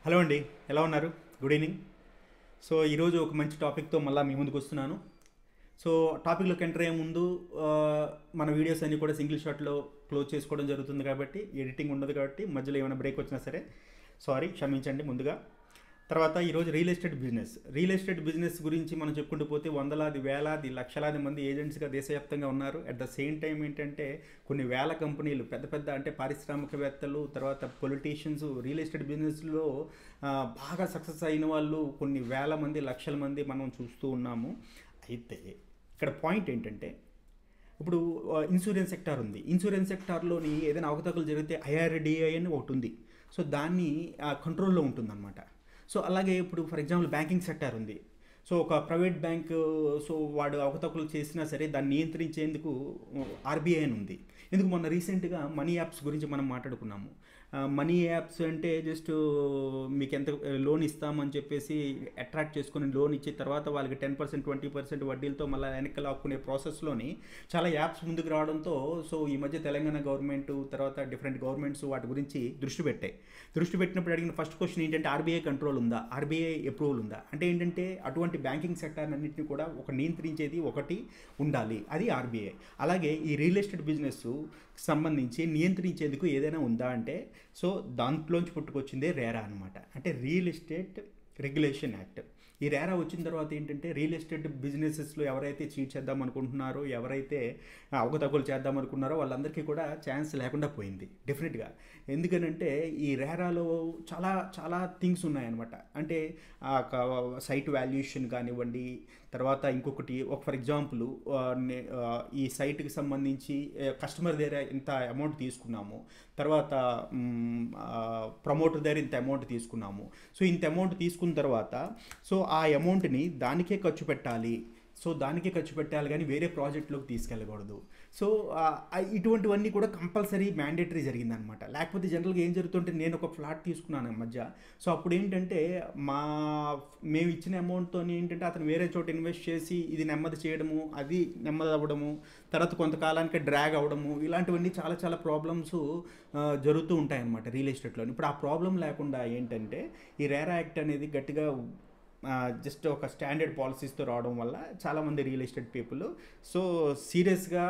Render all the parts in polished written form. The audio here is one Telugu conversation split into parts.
హలో అండి, ఎలా ఉన్నారు? Good evening. సో ఈరోజు ఒక మంచి టాపిక్తో మళ్ళీ మీ ముందుకు వస్తున్నాను. సో టాపిక్లోకి ఎంటర్ అయ్యే ముందు ఆ, మన వీడియోస్ అన్నీ కూడా సింగిల్ షాట్లో క్లోజ్ చేసుకోవడం జరుగుతుంది కాబట్టి ఎడిటింగ్ ఉండదు కాబట్టి మధ్యలో ఏమైనా బ్రేక్ వచ్చినా సరే సారీ, క్షమించండి ముందుగా. తర్వాత ఈరోజు రియల్ ఎస్టేట్ బిజినెస్ గురించి మనం చెప్పుకుంటూ పోతే వందలాది వేలాది లక్షలాది మంది ఏజెంట్స్గా దేశవ్యాప్తంగా ఉన్నారు. అట్ ద సేమ్ టైం ఏంటంటే కొన్ని వేల కంపెనీలు పెద్ద పెద్ద అంటే పారిశ్రామికవేత్తలు, తర్వాత పొలిటీషియన్స్ రియల్ ఎస్టేట్ బిజినెస్లో బాగా సక్సెస్ అయిన వాళ్ళు కొన్ని వేల మంది లక్షల మంది మనం చూస్తూ ఉన్నాము. అయితే ఇక్కడ పాయింట్ ఏంటంటే ఇప్పుడు ఇన్సూరెన్స్ సెక్టార్ ఉంది. ఇన్సూరెన్స్ సెక్టార్లోని ఏదైనా అవకతవకలు జరిగితే ఐఆర్డిఐ అని ఒకటి ఉంది. సో దాన్ని కంట్రోల్లో ఉంటుందన్నమాట. సో అలాగే ఇప్పుడు ఫర్ ఎగ్జాంపుల్ బ్యాంకింగ్ సెక్టార్ ఉంది. సో ఒక ప్రైవేట్ బ్యాంక్, సో వాడు అవకతవకలు చేసినా సరే దాన్ని నియంత్రించేందుకు ఆర్బీఐ అని ఉంది. ఎందుకు మొన్న రీసెంట్గా మనీ యాప్స్ గురించి మనం మాట్లాడుకున్నాము. మనీ యాప్స్ అంటే జస్ట్ మీకు ఎంత లోన్ ఇస్తామని చెప్పేసి అట్రాక్ట్ చేసుకుని లోన్ ఇచ్చిన తర్వాత వాళ్ళకి 10% 20% వడ్డీలతో మళ్ళీ వెనక్కి లాక్కునే ప్రాసెస్లోని చాలా యాప్స్ ముందుకు రావడంతో సో ఈ మధ్య తెలంగాణ గవర్నమెంట్ తర్వాత డిఫరెంట్ గవర్నమెంట్స్ వాటి గురించి దృష్టి పెట్టినప్పుడు అడిగిన ఫస్ట్ క్వశ్చన్ ఏంటంటే ఆర్బీఐ కంట్రోల్ ఉందా, ఆర్బీఐ అప్రూవల్ ఉందా అంటే ఏంటంటే అటువంటి బ్యాంకింగ్ సెక్టర్ అన్నింటినీ కూడా ఒక నియంత్రించేది ఒకటి ఉండాలి, అది ఆర్బీఐ. అలాగే ఈ రియల్ ఎస్టేట్ బిజినెస్ సంబంధించి నియంత్రించేందుకు ఏదైనా ఉందా అంటే సో దాంట్లోంచి పుట్టుకొచ్చిందే రేరా అనమాట. అంటే రియల్ ఎస్టేట్ రెగ్యులేషన్ యాక్ట్. ఈ రేరా వచ్చిన తర్వాత ఏంటంటే రియల్ ఎస్టేట్ బిజినెసెస్లో ఎవరైతే చీట్ చేద్దాం అనుకుంటున్నారో, ఎవరైతే అవకతవకలు చేద్దాం అనుకున్నారో వాళ్ళందరికీ కూడా ఛాన్స్ లేకుండా పోయింది డెఫినెట్గా. ఎందుకనంటే ఈ రేరాలో చాలా చాలా థింగ్స్ ఉన్నాయన్నమాట. అంటే సైట్ వాల్యుయేషన్ కానివ్వండి, తర్వాత ఇంకొకటి ఒక ఫర్ ఎగ్జాంపుల్ ఈ సైట్కి సంబంధించి కస్టమర్ దగ్గర ఇంత అమౌంట్ తీసుకున్నాము, తర్వాత ప్రమోటర్ దగ్గర ఇంత అమౌంట్ తీసుకున్నాము. సో ఇంత అమౌంట్ తీసుకున్న తర్వాత సో ఆ అమౌంట్ని దానికే ఖర్చు పెట్టాలి. సో దానికే ఖర్చు పెట్టాలి కానీ వేరే ప్రాజెక్ట్లోకి తీసుకెళ్ళకూడదు. సో ఇటువంటివన్నీ కూడా కంపల్సరీ మ్యాండేటరీ జరిగిందనమాట. లేకపోతే జనరల్గా ఏం జరుగుతుంటే నేను ఒక ఫ్లాట్ తీసుకున్నాను ఈ మధ్య. సో అప్పుడు ఏంటంటే మేము ఇచ్చిన అమౌంట్తో ఏంటంటే అతను వేరే చోట ఇన్వెస్ట్ చేసి ఇది నెమ్మది చేయడము, అది నెమ్మది అవ్వడము, తర్వాత కొంతకాలానికి డ్రాగ్ అవ్వడము, ఇలాంటివన్నీ చాలా చాలా ప్రాబ్లమ్స్ జరుగుతూ ఉంటాయన్నమాట రియల్ ఎస్టేట్లో. ఇప్పుడు ఆ ప్రాబ్లం లేకుండా ఏంటంటే ఈ రేరా యాక్ట్ అనేది గట్టిగా జస్ట్ ఒక స్టాండర్డ్ పాలసీస్తో రావడం వల్ల చాలామంది రియల్ ఎస్టేట్ పీపుల్ సో సీరియస్గా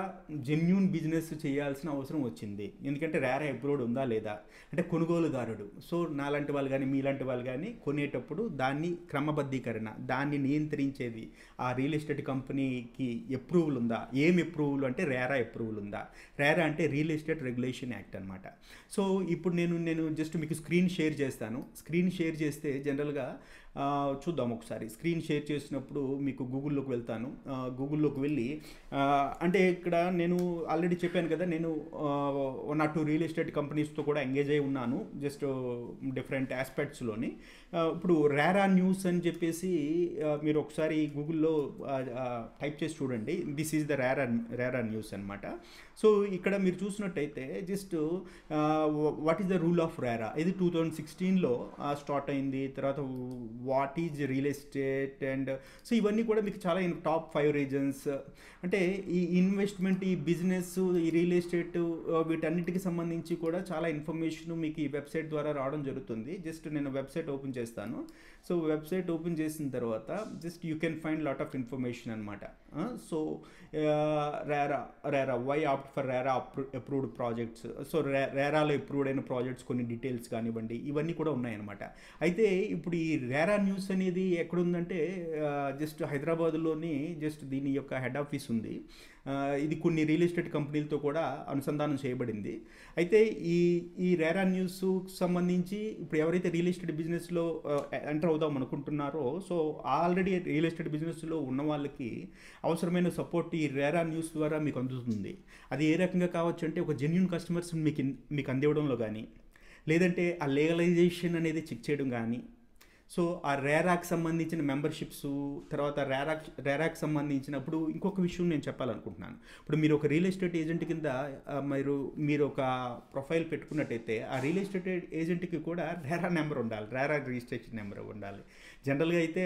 జెన్యూన్ బిజినెస్ చేయాల్సిన అవసరం వచ్చింది. ఎందుకంటే రేరా అప్రూవ్డ్ ఉందా లేదా అంటే కొనుగోలుదారుడు, సో నాలాంటి వాళ్ళు కానీ మీలాంటి వాళ్ళు కానీ కొనేటప్పుడు దాన్ని క్రమబద్ధీకరణ, దాన్ని నియంత్రించేది ఆ రియల్ ఎస్టేట్ కంపెనీకి అప్రూవల్ ఉందా, ఏం అప్రూవల్ అంటే రేరా అప్రూవల్ ఉందా. రేరా అంటే రియల్ ఎస్టేట్ రెగ్యులేషన్ యాక్ట్ అనమాట. సో ఇప్పుడు నేను జస్ట్ మీకు స్క్రీన్ షేర్ చేస్తాను. స్క్రీన్ షేర్ చేస్తే జనరల్గా చూద్దాం ఒకసారి. స్క్రీన్ షేర్ చేసినప్పుడు మీకు గూగుల్లోకి వెళ్తాను. గూగుల్లోకి వెళ్ళి అంటే ఇక్కడ నేను ఆల్రెడీ చెప్పాను కదా, నేను 1 or 2 రియల్ ఎస్టేట్ కంపెనీస్తో కూడా ఎంగేజ్ అయి ఉన్నాను జస్ట్ డిఫరెంట్ ఆస్పెక్ట్స్లోని. ఇప్పుడు రేరా న్యూస్ అని చెప్పేసి మీరు ఒకసారి గూగుల్లో టైప్ చేసి చూడండి. This is the RERA news అనమాట. సో ఇక్కడ మీరు చూసినట్టయితే just what is the rule of RERA, ఇది 2016లో స్టార్ట్ అయింది. తర్వాత what is real estate and so ఇవన్నీ కూడా మీకు చాలా టాప్ 5 రీజన్స్. అంటే ఈ ఇన్వెస్ట్మెంట్, ఈ బిజినెస్, ఈ రియల్ ఎస్టేట్ వీటన్నిటికి సంబంధించి కూడా చాలా ఇన్ఫర్మేషన్ మీకు ఈ వెబ్సైట్ ద్వారా రావడం జరుగుతుంది. జస్ట్ నేను వెబ్సైట్ ఓపెన్ చేస్తాను. సో వెబ్సైట్ ఓపెన్ చేసిన తర్వాత just you can find lot of information అనమాట. So RERA why opt for RERA approved projects. So రేరాలో అప్రూవ్డ్ అయిన ప్రాజెక్ట్స్ కొన్ని డీటెయిల్స్ కానివ్వండి, ఇవన్నీ కూడా ఉన్నాయన్నమాట. అయితే ఇప్పుడు ఈ రేరా న్యూస్ అనేది ఎక్కడుందంటే జస్ట్ హైదరాబాద్లోని జస్ట్ దీని యొక్క హెడ్ ఆఫీస్ ఉంది. ఇది కొన్ని రియల్ ఎస్టేట్ కంపెనీలతో కూడా అనుసంధానం చేయబడింది. అయితే ఈ రేరా న్యూస్ సంబంధించి ఇప్పుడు ఎవరైతే రియల్ ఎస్టేట్ బిజినెస్లో ఎంటర్ అవుదాం అనుకుంటున్నారో సో ఆల్రెడీ రియల్ ఎస్టేట్ బిజినెస్లో ఉన్న వాళ్ళకి అవసరమైన సపోర్ట్ ఈ రేరా న్యూస్ ద్వారా మీకు అందుతుంది. అది ఏ రకంగా కావచ్చు అంటే ఒక జెన్యూన్ కస్టమర్స్ మీకు అందివ్వడంలో కానీ, లేదంటే ఆ లీగలైజేషన్ అనేది చెక్ చేయడం కానీ, సో ఆ రేరాకి సంబంధించిన మెంబర్షిప్స్, తర్వాత రేరాకి సంబంధించినప్పుడు ఇంకొక విషయం నేను చెప్పాలనుకుంటున్నాను. ఇప్పుడు మీరు ఒక రియల్ ఎస్టేట్ ఏజెంట్ కింద మీరు ఒక ప్రొఫైల్ పెట్టుకున్నట్టయితే ఆ రియల్ ఎస్టేట్ ఏజెంట్కి కూడా రేరా నెంబర్ ఉండాలి, రేరా రిజిస్ట్రేషన్ నెంబర్ ఉండాలి. జనరల్గా అయితే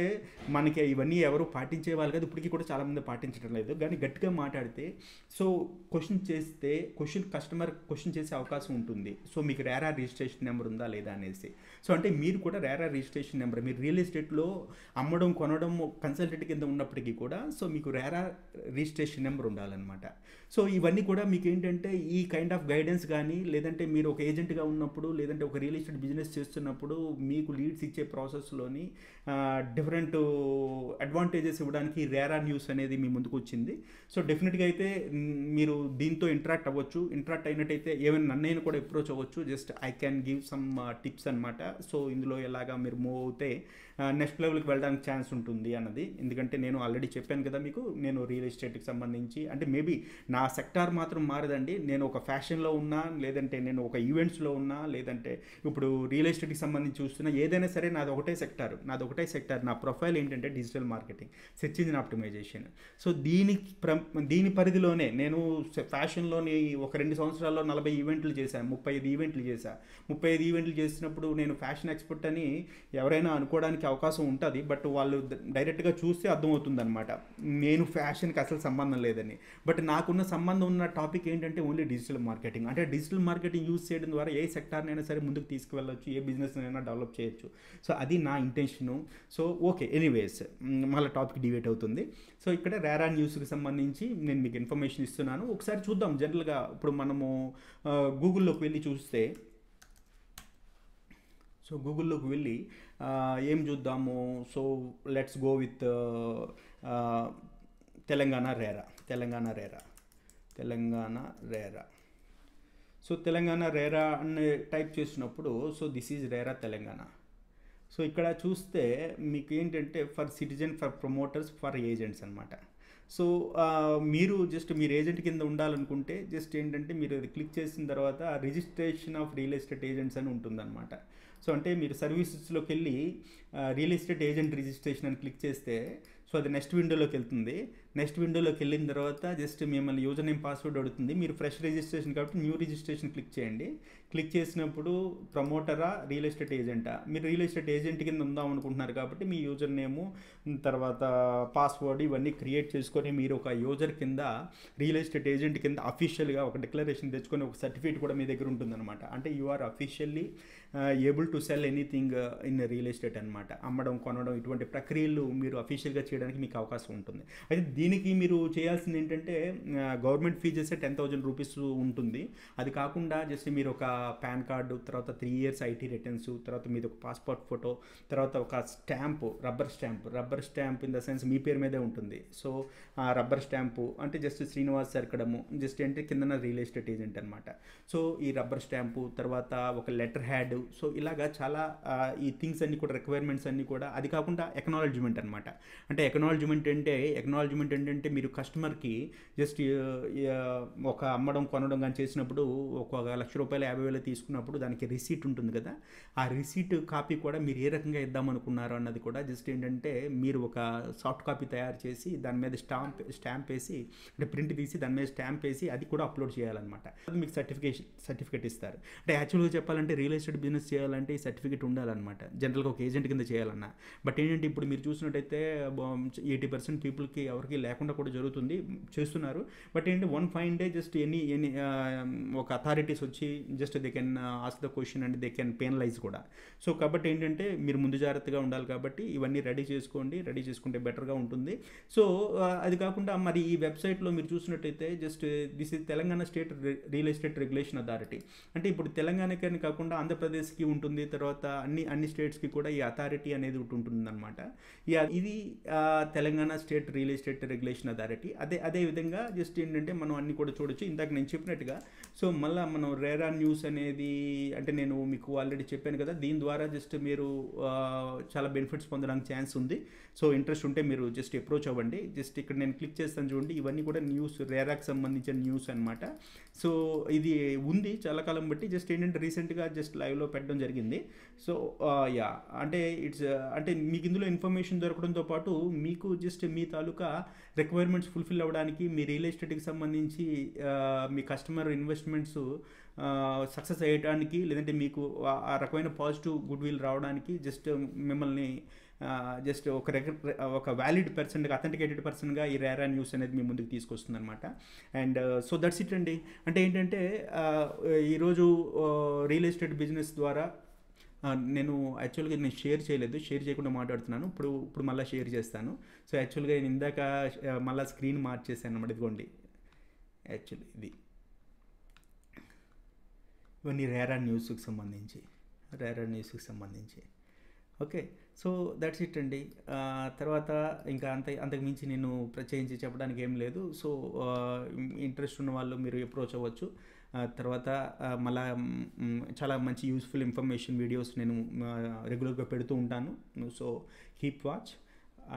మనకి ఇవన్నీ ఎవరు పాటించే వాళ్ళు కాదు, ఇప్పటికీ కూడా చాలామంది పాటించడం లేదు. కానీ గట్టిగా మాట్లాడితే సో కస్టమర్ క్వశ్చన్ చేసే అవకాశం ఉంటుంది. సో మీకు రేరా రిజిస్ట్రేషన్ నెంబర్ ఉందా లేదా అనేసి. సో అంటే మీరు కూడా రేరా రిజిస్ట్రేషన్ నెంబర్, మీరు రియల్ ఎస్టేట్లో అమ్మడం కొనడం కన్సల్టెంట్ కింద ఉన్నప్పటికీ కూడా సో మీకు రేరా రిజిస్ట్రేషన్ నెంబర్ ఉండాలన్నమాట. సో ఇవన్నీ కూడా మీకు ఏంటంటే ఈ కైండ్ ఆఫ్ గైడెన్స్ కానీ, లేదంటే మీరు ఒక ఏజెంట్గా ఉన్నప్పుడు, లేదంటే ఒక రియల్ ఎస్టేట్ బిజినెస్ చేస్తున్నప్పుడు మీకు లీడ్స్ ఇచ్చే ప్రాసెస్లోని డిఫరెంట్ అడ్వాంటేజెస్ ఇవ్వడానికి రేరా న్యూస్ అనేది మీ ముందుకు వచ్చింది. సో డెఫినెట్గా అయితే మీరు దీంతో ఇంటరాక్ట్ అవ్వచ్చు. ఇంటరాక్ట్ అయినట్టయితే ఏమైనా నన్నైనా కూడా అప్రోచ్ అవ్వచ్చు. Just I can give some tips అనమాట. సో ఇందులో ఎలాగా మీరు మూవ్ అవుతే నెక్స్ట్ లెవెల్కి వెళ్ళడానికి ఛాన్స్ ఉంటుంది అన్నది. ఎందుకంటే నేను ఆల్రెడీ చెప్పాను కదా మీకు, నేను రియల్ ఎస్టేట్కి సంబంధించి అంటే మేబీ నా సెక్టార్ మాత్రం మారదండి. నేను ఒక ఫ్యాషన్లో ఉన్నా, లేదంటే నేను ఒక ఈవెంట్స్లో ఉన్నా, లేదంటే ఇప్పుడు రియల్ ఎస్టేట్కి సంబంధించి చూస్తున్నా, ఏదైనా సరే నాది ఒకటే సెక్టార్. నా ప్రొఫైల్ ఏంటంటే digital marketing, search engine optimisation. So దీని పరిధిలోనే నేను ఫ్యాషన్లోని ఒక 2 సంవత్సరాల్లో 40 ఈవెంట్లు చేశాను, 35 ఈవెంట్లు చేశాను. 35 ఈవెంట్లు చేసినప్పుడు నేను ఫ్యాషన్ ఎక్స్పర్ట్ అని ఎవరైనా అనుకోవడానికి అవకాశం ఉంటుంది. బట్ వాళ్ళు డైరెక్ట్గా చూస్తే అర్థమవుతుంది అనమాట నేను ఫ్యాషన్కి అసలు సంబంధం లేదని. బట్ నాకున్న సంబంధం ఉన్న టాపిక్ ఏంటంటే ఓన్లీ డిజిటల్ మార్కెటింగ్. అంటే డిజిటల్ మార్కెటింగ్ యూజ్ చేయడం ద్వారా ఏ సెక్టార్నైనా సరే ముందుకు తీసుకువెళ్ళవచ్చు, ఏ బిజినెస్నైనా డెవలప్ చేయొచ్చు. సో అది నా ఇంటెన్షను. సో ఓకే, ఎనీవేస్ మళ్ళీ టాపిక్ డివేట్ అవుతుంది. సో ఇక్కడ రేరా న్యూస్కి సంబంధించి నేను మీకు ఇన్ఫర్మేషన్ ఇస్తున్నాను. ఒకసారి చూద్దాం. జనరల్గా ఇప్పుడు మనము గూగుల్లోకి వెళ్ళి చూస్తే, సో గూగుల్లోకి వెళ్ళి ఏం చూద్దాము. So let's go with Telangana RERA. So Telangana RERA అని టైప్ చేసినప్పుడు so this is RERA Telangana. So ఇక్కడ చూస్తే మీకు ఏంటంటే for citizen, for promoters, for agents అనమాట. సో మీరు ఏజెంట్ కింద ఉండాలనుకుంటే జస్ట్ ఏంటంటే మీరు అది క్లిక్ చేసిన తర్వాత registration of real estate agents అని ఉంటుందన్నమాట. సో అంటే మీరు సర్వీసెస్లోకి వెళ్ళి రియల్ ఎస్టేట్ ఏజెంట్ రిజిస్ట్రేషన్ అని క్లిక్ చేస్తే సో అది నెక్స్ట్ విండోలోకి వెళ్తుంది. నెక్స్ట్ విండోలోకి వెళ్ళిన తర్వాత జస్ట్ మిమ్మల్ని యూజర్ నేమ్ పాస్వర్డ్ అడుగుతుంది. మీరు ఫ్రెష్ రిజిస్ట్రేషన్ కాబట్టి న్యూ రిజిస్ట్రేషన్ క్లిక్ చేయండి. క్లిక్ చేసినప్పుడు ప్రమోటరా, రియల్ ఎస్టేట్ ఏజెంటా, మీరు రియల్ ఎస్టేట్ ఏజెంట్ కింద ఉందాం అనుకుంటున్నారు కాబట్టి మీ యూజర్ నేము, తర్వాత పాస్వర్డ్ ఇవన్నీ క్రియేట్ చేసుకొని మీరు ఒక యూజర్ కింద రియల్ ఎస్టేట్ ఏజెంట్ కింద అఫీషియల్గా ఒక డిక్లరేషన్ తెచ్చుకొని ఒక సర్టిఫికేట్ కూడా మీ దగ్గర ఉంటుందన్నమాట. అంటే you are officially able to sell anything in real estate అనమాట. అమ్మడం, కొనడం ఇటువంటి ప్రక్రియలు మీరు అఫీషియల్గా చేయడానికి మీకు అవకాశం ఉంటుంది. అయితే దీనికి మీరు చేయాల్సింది ఏంటంటే గవర్నమెంట్ ఫీ చేస్తే 10,000 రూపీస్ ఉంటుంది. అది కాకుండా జస్ట్ మీరు ఒక పాన్ కార్డు, తర్వాత 3 years ఐటీ రిటర్న్స్, తర్వాత మీది ఒక పాస్పోర్ట్ ఫోటో, తర్వాత ఒక stamp, rubber stamp in the sense మీ పేరు మీదే ఉంటుంది. సో ఆ రబ్బర్ స్టాంపు అంటే జస్ట్ శ్రీనివాస్ సర్కడము, జస్ట్ అంటే కిందన రియల్ ఎస్టేట్ ఏజెంట్ అనమాట. సో ఈ రబ్బర్ స్టాంపు, తర్వాత ఒక లెటర్ హ్యాడ్, సో ఇలాగా చాలా ఈ థింగ్స్ అన్నీ కూడా, రిక్వైర్మెంట్స్ అన్నీ కూడా. అది కాకుండా ఎకనాలజ్మెంట్ అనమాట. అంటే ఎకనాలజ్మెంట్ ఏంటంటే మీరు కస్టమర్కి జస్ట్ ఒక అమ్మడం, కొనడం కానీ చేసినప్పుడు ఒక 1,00,000 రూపాయలు 50,000 తీసుకున్నప్పుడు దానికి రిసీట్ ఉంటుంది కదా, ఆ రిసీట్ కాపీ కూడా మీరు ఏ రకంగా ఇద్దామనుకున్నారు అన్నది కూడా జస్ట్ ఏంటంటే మీరు ఒక సాఫ్ట్ కాపీ తయారు చేసి దాని మీద స్టాంప్ వేసి, అంటే ప్రింట్ తీసి దాని మీద స్టాంప్ వేసి అది కూడా అప్లోడ్ చేయాలన్నమాట. అది మీకు సర్టిఫికేట్ ఇస్తారు. అంటే యాక్చువల్గా చెప్పాలంటే రియల్ ఎస్టేట్ బిజినెస్ చేయాలంటే ఈ సర్టిఫికేట్ ఉండాలన్నమాట, జనరల్గా ఒక ఏజెంట్ కింద చేయాలన్నా. బట్ ఏంటంటే ఇప్పుడు మీరు చూసినట్టయితే 80% పీపుల్కి ఎవరికి లేకుండా కూడా చేస్తున్నారు. బట్ ఏంటంటే one fine day just any ఒక అథారిటీస్ వచ్చి just they can ask the question and they can penalise కూడా. సో కాబట్టి ఏంటంటే మీరు ముందు జాగ్రత్తగా ఉండాలి. కాబట్టి ఇవన్నీ రెడీ చేసుకుంటే బెటర్గా ఉంటుంది. సో అది కాకుండా మరి ఈ వెబ్సైట్లో మీరు చూసినట్టయితే just this is Telangana state real estate regulation authority. అంటే ఇప్పుడు తెలంగాణకి కాకుండా ఆంధ్రప్రదేశ్కి ఉంటుంది, తర్వాత అన్ని స్టేట్స్కి కూడా ఈ అథారిటీ అనేది ఉంటుంది అనమాట. ఇది Telangana state real estate regulation authority. అదే విధంగా జస్ట్ ఏంటంటే మనం అన్ని కూడా చూడొచ్చు. ఇందాక నేను చెప్పినట్టుగా సో మళ్ళీ మనం రేరా న్యూస్ అనేది అంటే నేను మీకు ఆల్రెడీ చెప్పాను కదా, దీని ద్వారా జస్ట్ మీరు చాలా బెనిఫిట్స్ పొందడానికి ఛాన్స్ ఉంది. సో ఇంట్రెస్ట్ ఉంటే మీరు జస్ట్ అప్రోచ్ అవ్వండి. జస్ట్ ఇక్కడ నేను క్లిక్ చేస్తాను చూడండి, ఇవన్నీ కూడా న్యూస్, రేరాకి సంబంధించిన న్యూస్ అనమాట. సో ఇది ఉంది చాలా కాలం బట్టి, జస్ట్ ఏంటంటే రీసెంట్గా జస్ట్ లైవ్లో పెట్టడం జరిగింది. సో యా అంటే ఇట్స్ అంటే మీకు ఇందులో ఇన్ఫర్మేషన్ దొరకడంతో పాటు మీకు జస్ట్ మీ తాలూకా రిక్వైర్మెంట్స్ ఫుల్ఫిల్ అవ్వడానికి, మీ రియల్ ఎస్టేట్కి సంబంధించి మీ కస్టమర్ ఇన్వెస్ట్మెంట్స్ సక్సెస్ అయ్యడానికి, లేదంటే మీకు ఆ రకమైన పాజిటివ్ గుడ్ విల్ రావడానికి జస్ట్ మిమ్మల్ని జస్ట్ ఒక వ్యాలిడ్ పర్సన్గా, అథెంటికేటెడ్ పర్సన్గా ఈ రేరా న్యూస్ అనేది మీ ముందుకు తీసుకొస్తుంది అనమాట. అండ్ సో దట్స్ ఇట్ అండి. అంటే ఏంటంటే ఈరోజు రియల్ ఎస్టేట్ బిజినెస్ ద్వారా నేను యాక్చువల్గా నేను షేర్ చేయలేదు, షేర్ చేయకుండా మాట్లాడుతున్నాను. ఇప్పుడు మళ్ళీ షేర్ చేస్తాను. సో యాక్చువల్గా నేను ఇందాక మళ్ళీ స్క్రీన్ మార్చేసాను అన్నమాట. ఇదిగోండి యాక్చువల్లీ ఇవన్నీ రేరా న్యూస్కి సంబంధించి ఓకే. సో దట్స్ ఇట్ అండి. తర్వాత ఇంకా అంతకు మించి నేను ప్రత్యేకించి చెప్పడానికి ఏం లేదు. సో ఇంట్రెస్ట్ ఉన్న వాళ్ళు మీరు అప్రోచ్ అవ్వచ్చు. తర్వాత మళ్ళా చాలా మంచి యూస్ఫుల్ ఇన్ఫర్మేషన్ వీడియోస్ నేను రెగ్యులర్గా పెడుతూ ఉంటాను. So keep watch.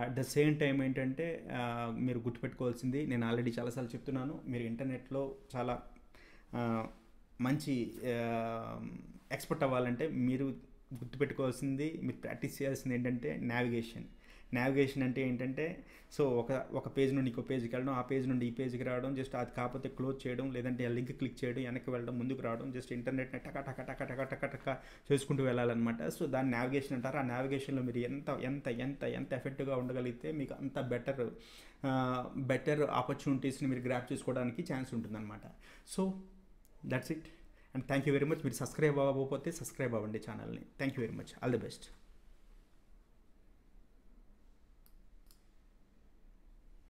At the same time ఏంటంటే మీరు గుర్తుపెట్టుకోవాల్సింది, నేను ఆల్రెడీ చాలాసార్లు చెప్తున్నాను, మీరు ఇంటర్నెట్లో చాలా మంచి ఎక్స్పర్ట్ అవ్వాలంటే మీరు గుర్తుపెట్టుకోవాల్సింది, మీరు ప్రాక్టీస్ చేయాల్సింది ఏంటంటే నావిగేషన్ అంటే ఏంటంటే సో ఒక పేజ్ నుండి ఇంకో పేజ్కి వెళ్ళడం, ఆ పేజ్ నుండి ఈ పేజ్కి రావడం, జస్ట్ అది కాకపోతే క్లోజ్ చేయడం, లేదంటే ఆ లింక్ క్లిక్ చేయడం, వెనక్కి వెళ్ళడం, ముందుకు రావడం, జస్ట్ ఇంటర్నెట్ని టక చేసుకుంటూ వెళ్ళాలన్నమాట. సో దాన్ని నావిగేషన్ అంటారు. ఆ నావిగేషన్లో మీరు ఎంత ఎఫెక్టివ్గా ఉండగలిగితే మీకు అంత బెటర్ ఆపర్చునిటీస్ని మీరు గ్రాప్ చేసుకోవడానికి ఛాన్స్ ఉంటుందన్నమాట. So that's it and thank you very much. మీరు సబ్స్క్రైబ్ అవ్వకపోతే సబ్స్క్రైబ్ అవ్వండి ఛానల్ని. Thank you very much. All the best.